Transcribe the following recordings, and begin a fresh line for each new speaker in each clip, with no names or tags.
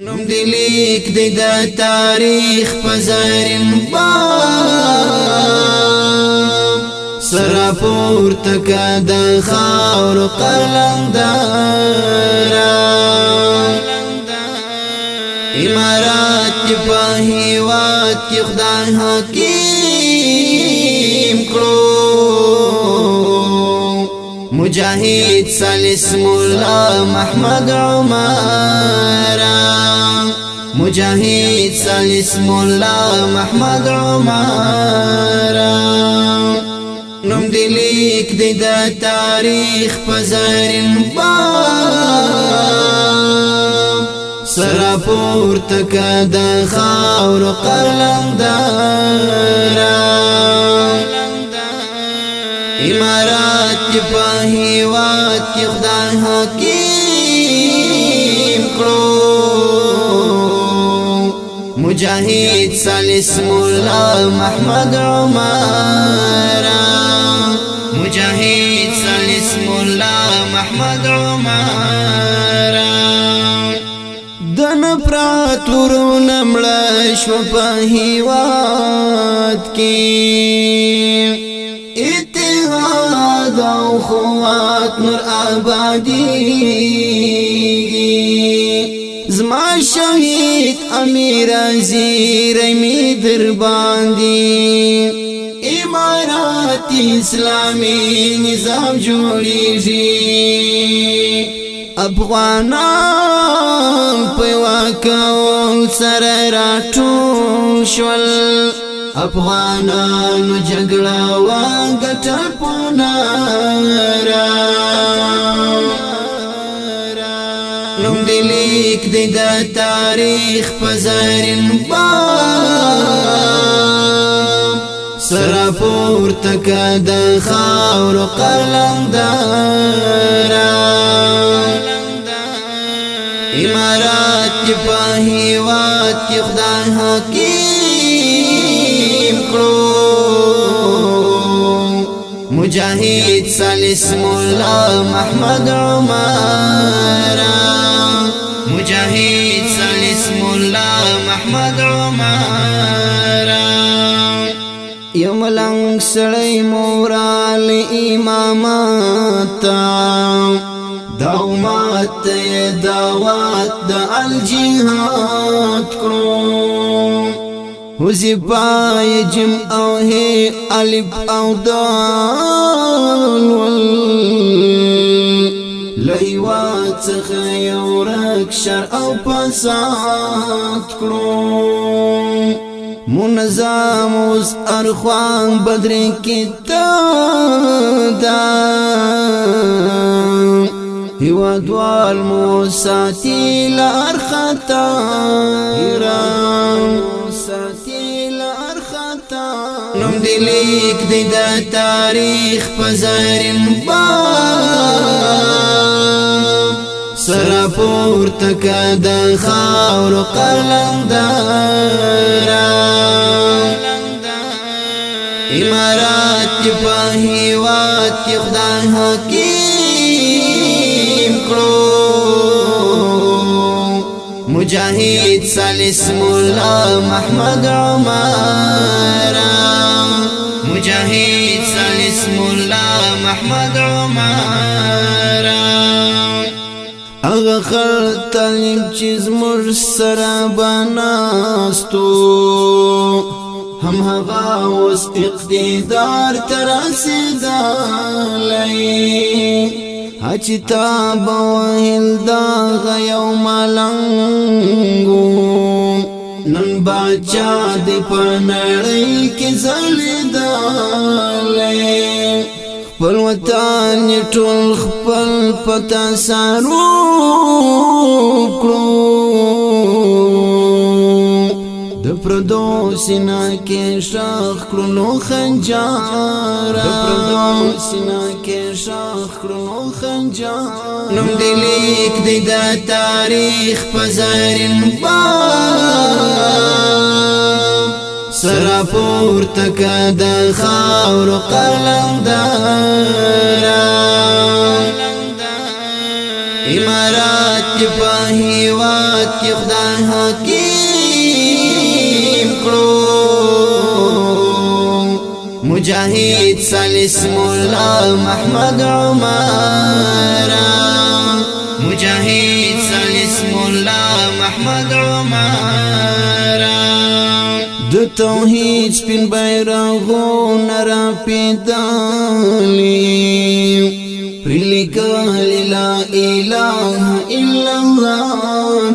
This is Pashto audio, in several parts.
نوم دی لیک دی د تاریخ په زرین بام سره پورته که د خاورو قلندران امارات کی په هیواد کی خدای حکیم کړو مجاهد سالم الله محمد عمر مجاهد سالم الله محمد عمر نوم دی لیک دی د تاریخ په زرین بام سره پورته که د خاورو قلندران امارات کی په هیواد کی خدای حکیم کړو مجاهد سالم الله محمد عمر مجاهد سالم الله محمد عمر دن پراتورو نمړه شو په هیواد کې اتحاد او خوات نور آبادی زما شهید امیر زیر می در باندې امارات اسلامی نظام جوړیږي افغانان په واکول سره راټول شول افغانانو جګړه وګټل پونارا نوم دی لیک دی د تاریخ په زرین بام سره پورته که د خاورو قلندران امارات کی په هیواد کی خدای حکیم کړو مجاهد سالم الله محمد عمر مجاهد سالم الله محمد عمر یو ملنګ سړی مورال امامت دومات دعوات د الجهاد کړو وزیبای جم او هی الف او دال لهیوات څخه یو رک شر او فساد کړو منظم اوس ارخوان بدر کی تا هیوادوال موساتی لارخطا نوم دی لیک دی د تاریخ په زرین بام سره پورته که د خاورو قلندران امارات کی په هیواد کی خدای حکیم کړو مجاهد سالم الله محمد عمر مجاهد سالم الله محمد عمر اغه خلتل چیز مر سره بناستو هم هغه اوس اقتدار تر رسیدلی اچتا بوهل دا غیو ملنگو نن باچا دی پنړی کې زلیدلی خپل وطن ټول خپل پتا سارو کړو د پردو سینا کې شاخ کړو خنجر د پردو سینا کې شاخ کړو خنجر نوم دی لیک دی د تاریخ په زرین بام سره پورته که د خاورو قلندران امارات په هیواد کې خدای حکیم کړو مجاهد سالس مولا محمد عمر مجاهد سالس مولا محمد عمر د توحید سپین بیرغونه را پیدالی پرلیکل لا اله الا الله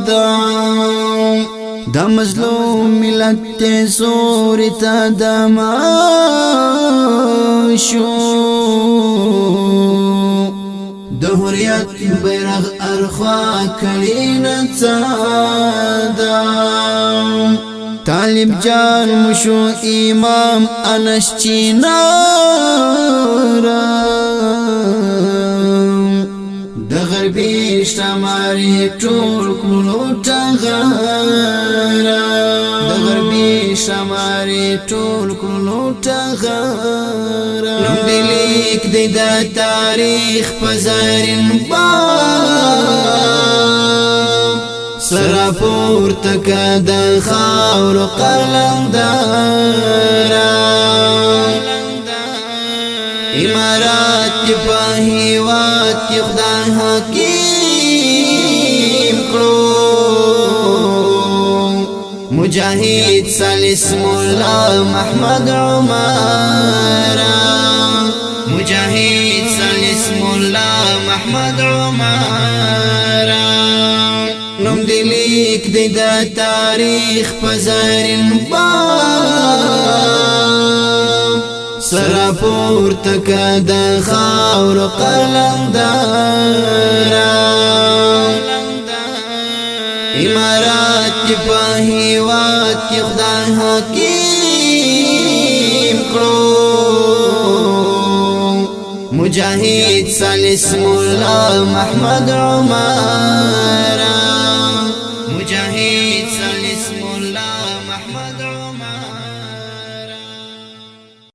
دا مظلوم ملت سوری تا دماشو د حریت بیرغ ارخوا کړي نڅا طالب جان مشو امام انس چینارا د غربي شماري ټول کولو ټغارا د غربي شماري ټول کولو ټغارا نوم دې لیک د تاریخ په زرین باب سرا پورته د خاور قلندارا امارات په هیواد کې خدای حکیم کړو مجاهد سالس مولا محمد عمر مجاهد سالس مولا محمد عمر نوم دې لیک د تاریخ په زرین باب سرا پورته د خاور قلندارا امارات په هیواد کې خدای حکیم کړو مجاهد سالس مولا محمد عمر مجاهد سالس مولا محمد عمر